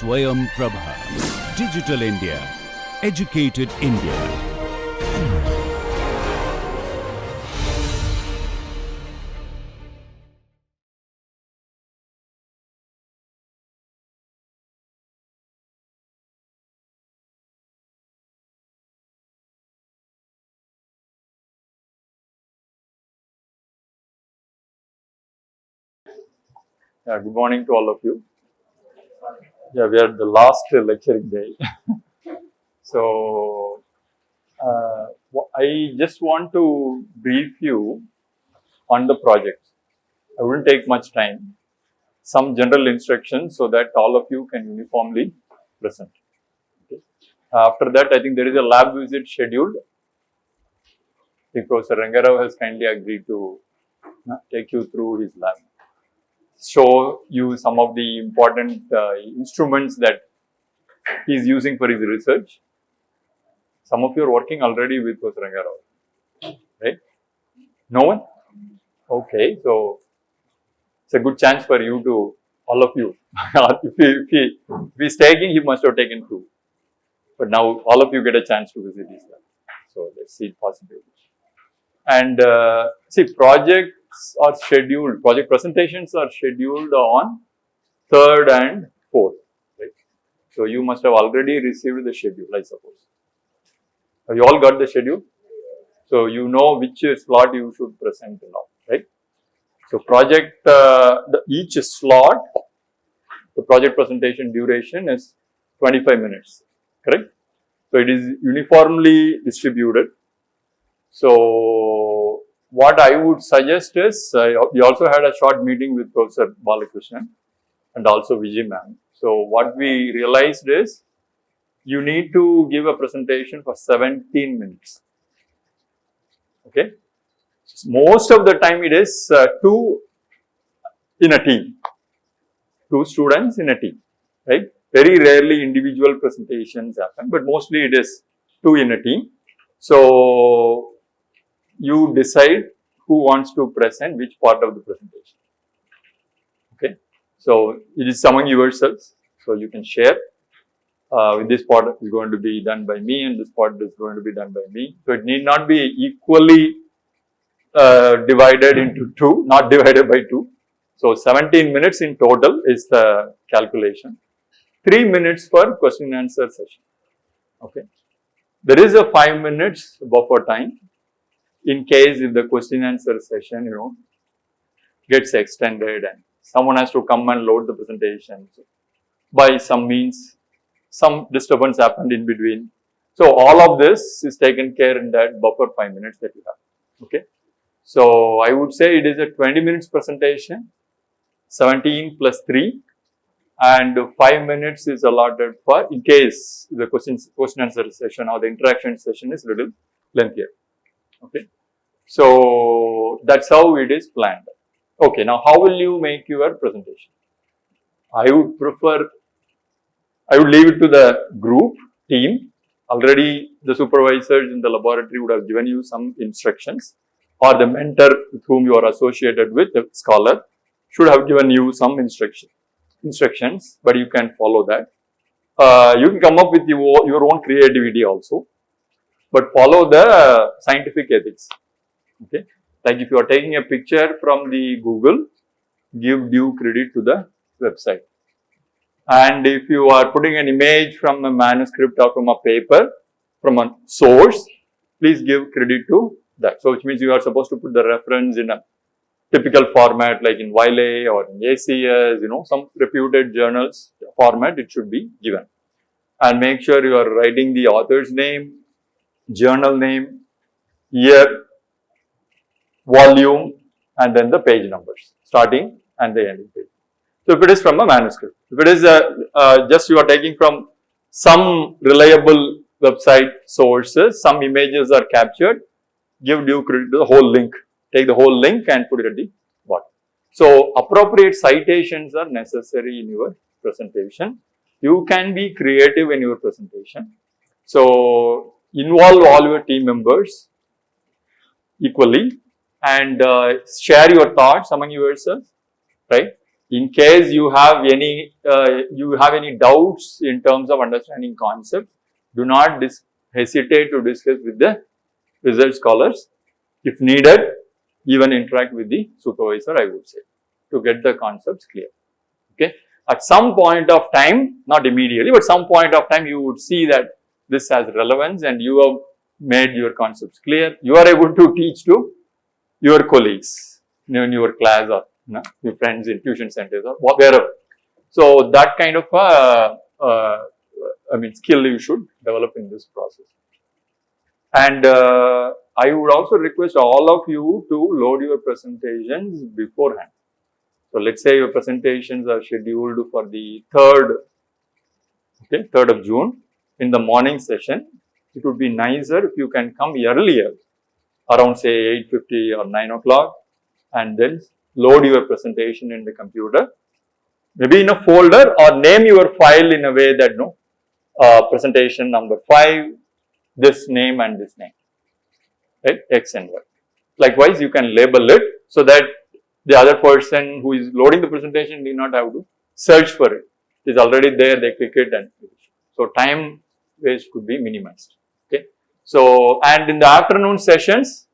Swayam Prabha. Digital India. Educated India. Good morning to all of you. Yeah, we are the last lecturing day. So, I just want to brief you on the project. I wouldn't take much time. Some general instructions so that all of you can uniformly present. Okay. After that, I think there is a lab visit scheduled. I think Professor Rangarao has kindly agreed to take you through his lab. Show you some of the important instruments that he is using for his research. Some of you are working already with Professor Rangarao, right? No one? Okay, so it's a good chance for you to, all of you. if he's taking, he must have taken 2. But now all of you get a chance to visit his lab. So let's see possibility. And see, projects are scheduled, project presentations are scheduled on 3rd and 4th, right? So you must have already received the schedule, I suppose. Have you all got the schedule? So you know which slot you should present now, right? So project, each slot, the project presentation duration is 25 minutes, correct? So it is uniformly distributed. So what I would suggest is, we also had a short meeting with Professor Balakrishnan and also Vijay ma'am. So what we realized is, you need to give a presentation for 17 minutes. Okay. Most of the time it is 2 in a team. 2 students in a team, right? Very rarely individual presentations happen, but mostly it is 2 in a team. So you decide who wants to present which part of the presentation. Okay. So it is among yourselves. So you can share. This part is going to be done by me and this part is going to be done by me. So it need not be equally divided into 2, not divided by 2. So 17 minutes in total is the calculation. 3 minutes for question and answer session. Okay. There is a 5 minutes buffer time in case if the question and answer session, gets extended and someone has to come and load the presentation. So by some means, some disturbance happened in between. So all of this is taken care in that buffer 5 minutes that you have. Okay. So I would say it is a 20 minutes presentation, 17 plus 3, and 5 minutes is allotted for in case the question answer session or the interaction session is little lengthier. Okay. So that's how it is planned. Okay. Now how will you make your presentation? I would leave it to the group team. Already the supervisors in the laboratory would have given you some instructions, or the mentor with whom you are associated with, the scholar, should have given you some instructions, but you can follow that. You can come up with your own creativity also, but follow the scientific ethics. Okay. Like if you are taking a picture from the Google, give due credit to the website. And if you are putting an image from a manuscript or from a paper, from a source, please give credit to that. So which means you are supposed to put the reference in a typical format like in Wiley or in ACS, some reputed journals format it should be given. And make sure you are writing the author's name, journal name, year, volume, and then the page numbers, starting and the ending page. So if it is from a manuscript, if it is just you are taking from some reliable website sources, some images are captured, give due credit to the whole link. Take the whole link and put it at the bottom. So appropriate citations are necessary in your presentation. You can be creative in your presentation. So involve all your team members equally and share your thoughts among yourselves, right? In case you have any doubts in terms of understanding concepts, do not hesitate to discuss with the result scholars. If needed, even interact with the supervisor, I would say, to get the concepts clear. Okay. At some point of time, not immediately, but some point of time, you would see that this has relevance and you have made your concepts clear. You are able to teach to your colleagues in your class or your friends in tuition centers or wherever. So that kind of skill you should develop in this process. And I would also request all of you to load your presentations beforehand. So let's say your presentations are scheduled for the 3rd of June in the morning session. It would be nicer if you can come earlier, around say 8:50 or 9 o'clock, and then load your presentation in the computer, maybe in a folder, or name your file in a way that presentation number 5, this name and this name, right, X and Y. Likewise, you can label it so that the other person who is loading the presentation need not have to search for it. It is already there, they click it and finish. So time waste could be minimized. Okay. So, and in the afternoon sessions,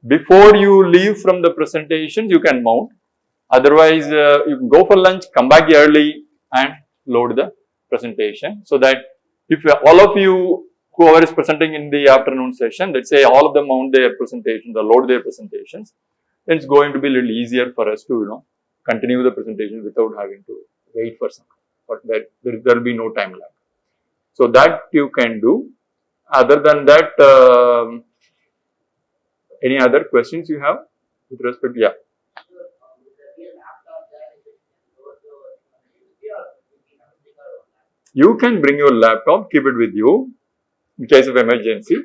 before you leave from the presentations, you can mount. Otherwise, you can go for lunch, come back early and load the presentation, so that if all of you, whoever is presenting in the afternoon session, let's say all of them mount their presentations or load their presentations, then it's going to be a little easier for us to, continue the presentation without having to wait for some, but there will be no time lag. So that you can do. Other than that, any other questions you have with respect? Yeah. You can bring your laptop, keep it with you in case of emergency.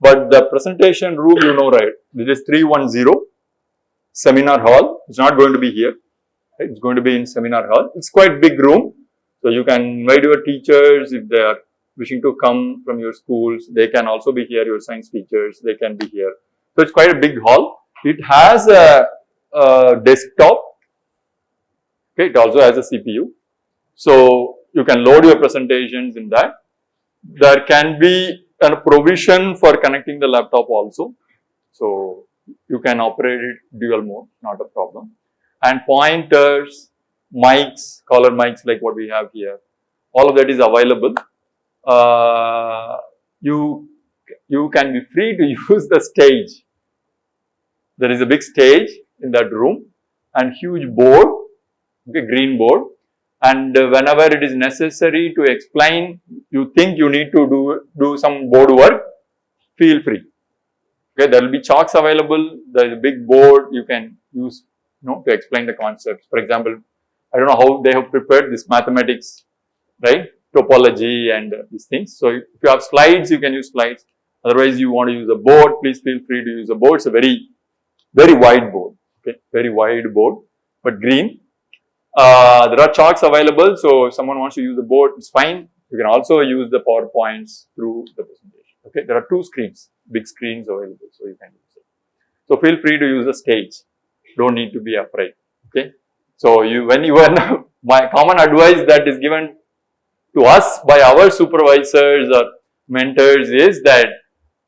But the presentation room, right? This is 310 seminar hall. It's not going to be here. Right? It's going to be in seminar hall. It's quite big room. So you can invite your teachers if they are wishing to come from your schools. They can also be here. Your science teachers, they can be here. So it's quite a big hall. It has a desktop. Okay, it also has a CPU. So you can load your presentations in that. There can be a provision for connecting the laptop also. So you can operate it dual mode, not a problem. And pointers, mics, collar mics like what we have here, all of that is available. You can be free to use the stage. There is a big stage in that room and huge board, okay, green board. And whenever it is necessary to explain, you think you need to do some board work, feel free. Okay, there will be chalks available. There is a big board you can use, to explain the concepts. For example, I don't know how they have prepared this mathematics, right? Topology and these things. So if you have slides, you can use slides. Otherwise, you want to use a board, please feel free to use a board. It's a very, very wide board. Okay, very wide board, but green. There are charts available, so if someone wants to use the board, it's fine. You can also use the PowerPoints through the presentation. Okay, there are 2 screens, big screens available, so you can use it. So feel free to use the stage. Don't need to be afraid. Okay, so my common advice that is given to us by our supervisors or mentors is that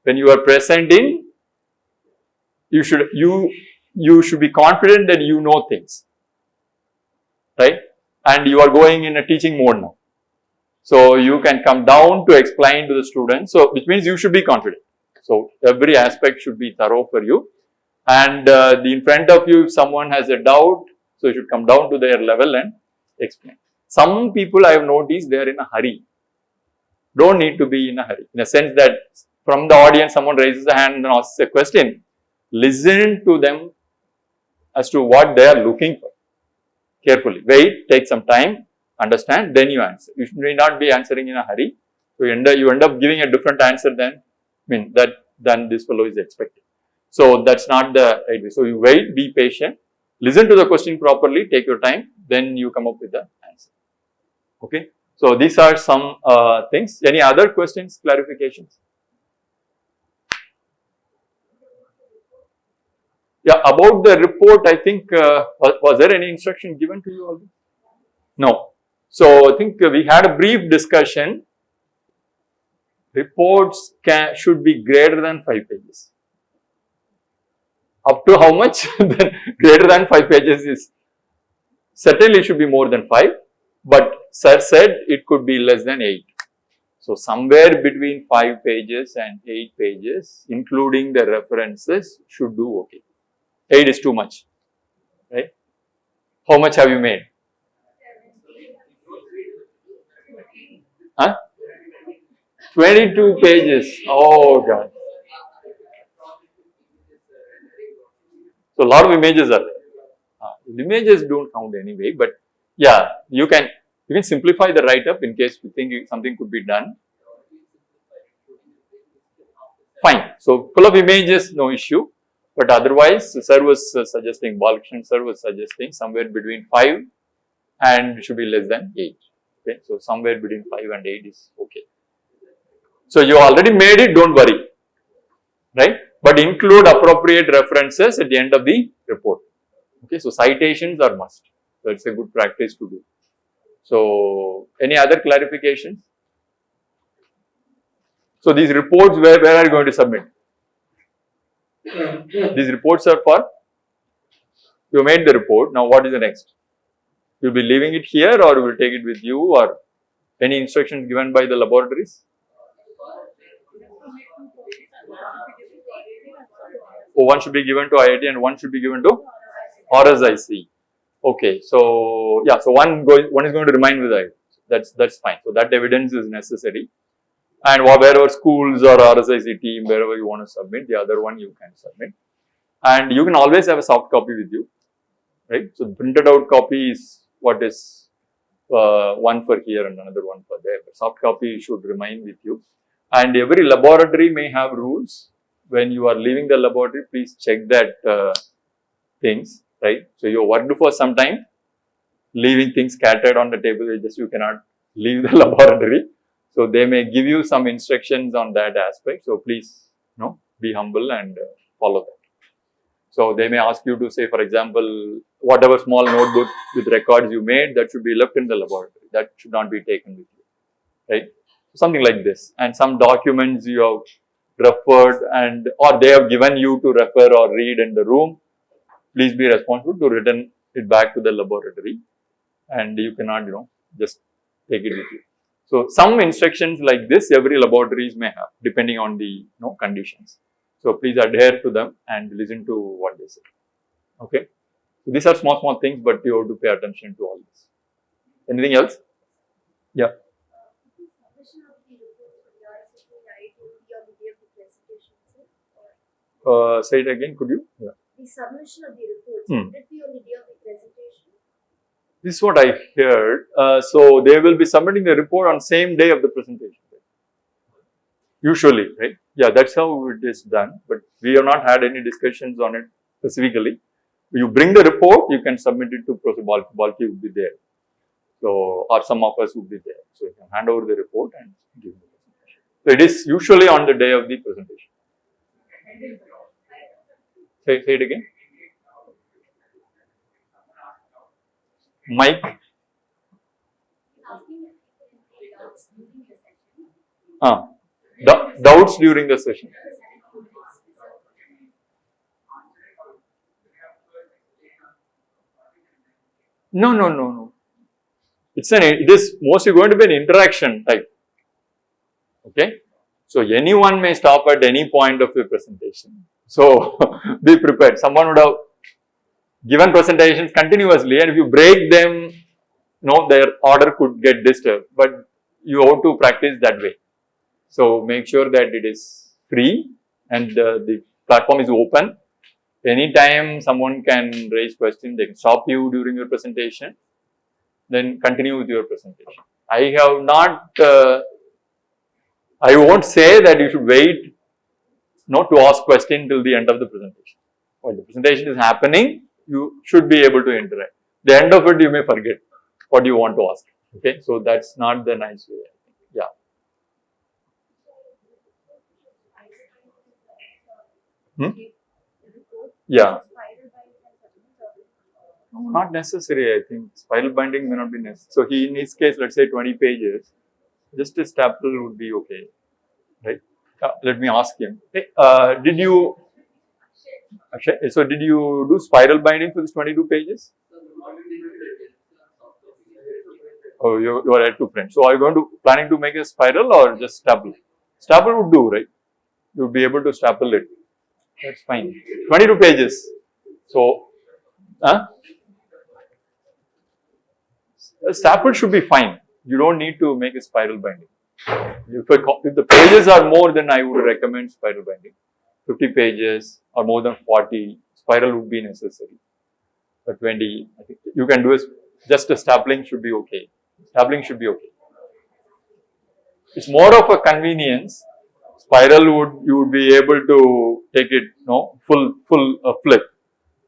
when you are presenting, you should be confident that you know things. Right? And you are going in a teaching mode now. So you can come down to explain to the students. So which means you should be confident. So every aspect should be thorough for you. And in front of you, if someone has a doubt, so you should come down to their level and explain. Some people I have noticed, they are in a hurry. Don't need to be in a hurry. In a sense that from the audience, someone raises a hand and asks a question. Listen to them as to what they are looking for. Carefully. Wait, take some time, understand, then you answer. You should not be answering in a hurry. So you end up giving a different answer than this fellow is expecting. So that's not the idea. So you wait, be patient, listen to the question properly, take your time, then you come up with the answer. Okay. So these are some things. Any other questions, clarifications? Yeah, about the report, I think, was there any instruction given to you already? No. So, I think we had a brief discussion. Reports should be greater than 5 pages. Up to how much? Then greater than 5 pages is certainly should be more than 5, but sir said it could be less than 8. So, somewhere between 5 pages and 8 pages, including the references, should do okay. 8 is too much, right? How much have you made? Huh? 22 pages. Oh God. So, a lot of images are there. Images don't count anyway, but yeah, you can simplify the write-up in case you think something could be done. Fine. So, full of images, no issue. But otherwise, sir was suggesting, Balkrishan sir was suggesting somewhere between 5 and should be less than 8. Okay. So, somewhere between 5 and 8 is okay. So, you already made it, don't worry. Right. But include appropriate references at the end of the report. Okay. So, citations are must. So, it's a good practice to do. So, any other clarifications? So, these reports, where are you going to submit? These reports are for, you made the report, now what is the next? You will be leaving it here or you will take it with you, or any instructions given by the laboratories? Oh, one should be given to IIT and one should be given to RSIC. Okay, so yeah, so one is going to remain with IIT. That's fine. So that evidence is necessary. And wherever schools or RSIC team, wherever you want to submit, the other one you can submit. And you can always have a soft copy with you, right? So the printed out copy is what is one for here and another one for there. But soft copy should remain with you. And every laboratory may have rules. When you are leaving the laboratory, please check that things, right? So you worked for some time, leaving things scattered on the table, you cannot leave the laboratory. So they may give you some instructions on that aspect. So please, be humble and follow that. So they may ask you to say, for example, whatever small notebook with records you made, that should be left in the laboratory. That should not be taken with you, right? Something like this. And some documents you have referred or they have given you to refer or read in the room, please be responsible to return it back to the laboratory. And you cannot, just take it with you. So some instructions like this, every laboratories may have, depending on the conditions. So please adhere to them and listen to what they say. Okay. So these are small things, but you have to pay attention to all this. Anything else? Yeah. Say it again, could you? Yeah. The submission of the reports, would it be on the day of the presentation? This is what I heard. So they will be submitting the report on same day of the presentation. Usually, right? Yeah, that's how it is done. But we have not had any discussions on it specifically. You bring the report, you can submit it to Professor Balki would be there. So, or some of us would be there. So you can hand over the report and give the presentation. So it is usually on the day of the presentation. Say it again. Mike. Doubts during the session. No. It is mostly going to be an interaction type. Okay. So anyone may stop at any point of your presentation. So be prepared. Someone would have given presentations continuously, and if you break them, their order could get disturbed. But you have to practice that way. So make sure that it is free and the platform is open. Anytime someone can raise questions, they can stop you during your presentation, then continue with your presentation. I have not, I won't say that you should wait not to ask question till the end of the presentation. While the presentation is happening, you should be able to interact. The end of it, you may forget what you want to ask. Okay, so that's not the nice way. Yeah. Yeah. Not necessary, I think. Spiral binding may not be necessary. So in his case, let's say 20 pages, just a staple would be okay, right? Let me ask him. Hey, did you? Akshay, so did you do spiral binding for this 22 pages? Oh, you are at two friends. So are you planning to make a spiral or just staple? Staple would do, right? You would be able to staple it. That's fine. 22 pages. So, a staple should be fine. You don't need to make a spiral binding. If the pages are more, then I would recommend spiral binding. 50 pages or more than 40, spiral would be necessary. But 20, I think you can do just a stapling should be okay. Stapling should be okay. It's more of a convenience. Spiral you would be able to take it, full flip.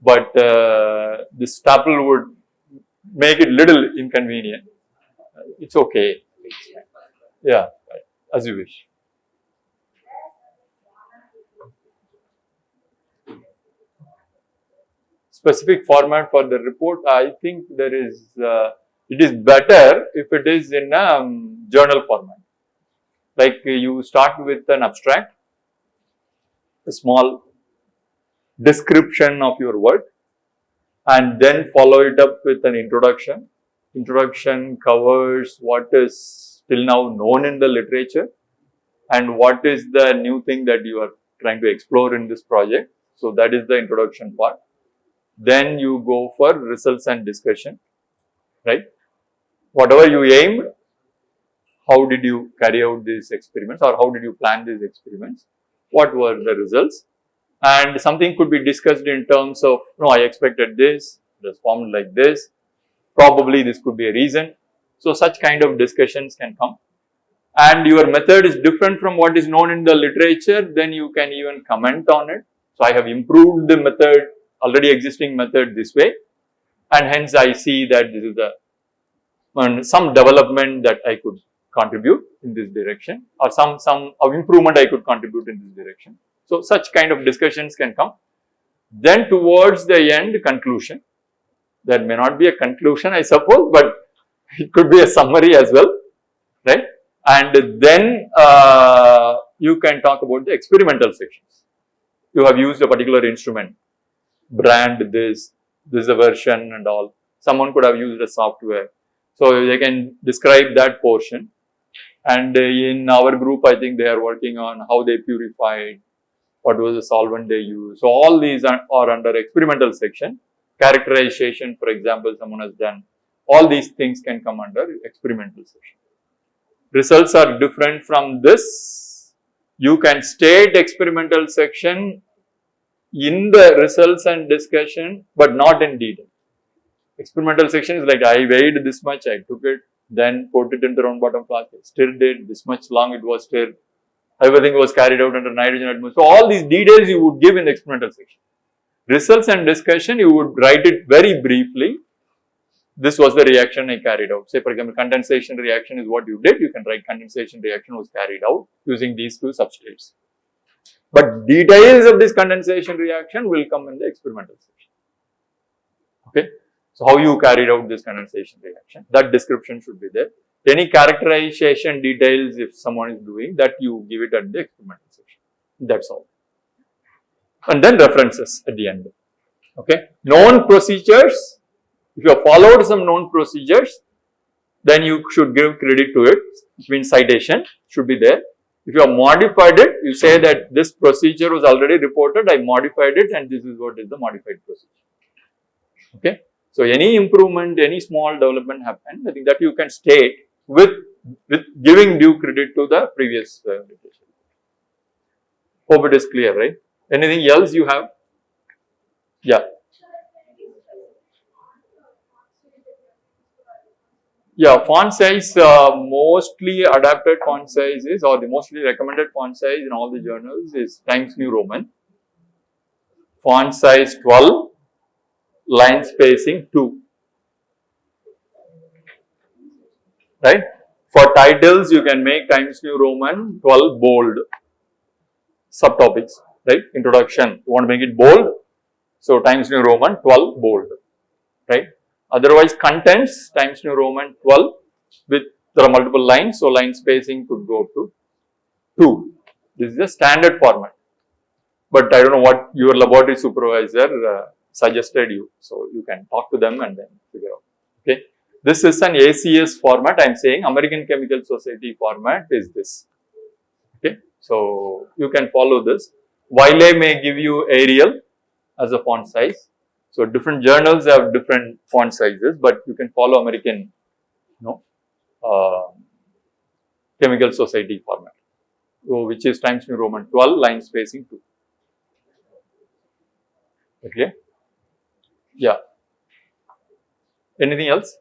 But the staple would make it little inconvenient. It's okay. Yeah, as you wish. Specific format for the report, I think there is, it is better if it is in a journal format. Like you start with an abstract, a small description of your work, and then follow it up with an introduction. Introduction covers what is till now known in the literature and what is the new thing that you are trying to explore in this project. So that is the introduction part. Then you go for results and discussion, right? Whatever you aimed, how did you carry out these experiments or how did you plan these experiments? What were the results? And something could be discussed in terms of, no, I expected this, it was formed like this, probably this could be a reason. So such kind of discussions can come. And your method is different from what is known in the literature, then you can even comment on it. So I have improved the method, already existing method this way, and hence I see that this is some development that I could contribute in this direction, or some improvement I could contribute in this direction. So such kind of discussions can come. Then towards the end, conclusion. There may not be a conclusion, I suppose, but it could be a summary as well, right? And then you can talk about the experimental sections. You have used a particular instrument, brand this is a version and all. Someone could have used a software. So they can describe that portion. And in our group, I think they are working on how they purified, what was the solvent they used. So all these are under experimental section. Characterization, for example, someone has done. All these things can come under experimental section. Results are different from this. You can state experimental section in the results and discussion, but not in detail. Experimental section is like, I weighed this much, I took it, then put it in the round bottom flask, stirred it, this much long it was stirred, everything was carried out under nitrogen atmosphere. So all these details you would give in the experimental section. Results and discussion, you would write it very briefly. This was the reaction I carried out. Say for example, condensation reaction is what you did. You can write condensation reaction was carried out using these two substrates. But details of this condensation reaction will come in the experimental section. Okay. So how you carried out this condensation reaction, that description should be there. Any characterization details if someone is doing that, you give it at the experimental section. That's all. And then references at the end. Okay. Known procedures. If you have followed some known procedures, then you should give credit to it, which means citation should be there. If you have modified it, you say that this procedure was already reported, I modified it and this is what is the modified procedure. Okay. So any improvement, any small development happened, I think that you can state with giving due credit to the previous presentation. Hope it is clear, right? Anything else you have? Yeah. Yeah, font size, mostly adapted font size is, or the mostly recommended font size in all the journals is Times New Roman. Font size 12, line spacing 2. Right? For titles, you can make Times New Roman 12 bold. Subtopics, right? Introduction, you want to make it bold. So Times New Roman 12 bold. right? Otherwise, contents Times New Roman 12 with there are multiple lines, so line spacing could go up to 2. This is a standard format. But I don't know what your laboratory supervisor suggested you. So you can talk to them and then figure out. Okay. This is an ACS format. I am saying American Chemical Society format is this. Okay. So you can follow this. Wiley may give you Arial as a font size. So different journals have different font sizes, but you can follow American, Chemical Society format, which is Times New Roman 12, line spacing 2. Okay. Yeah. Anything else?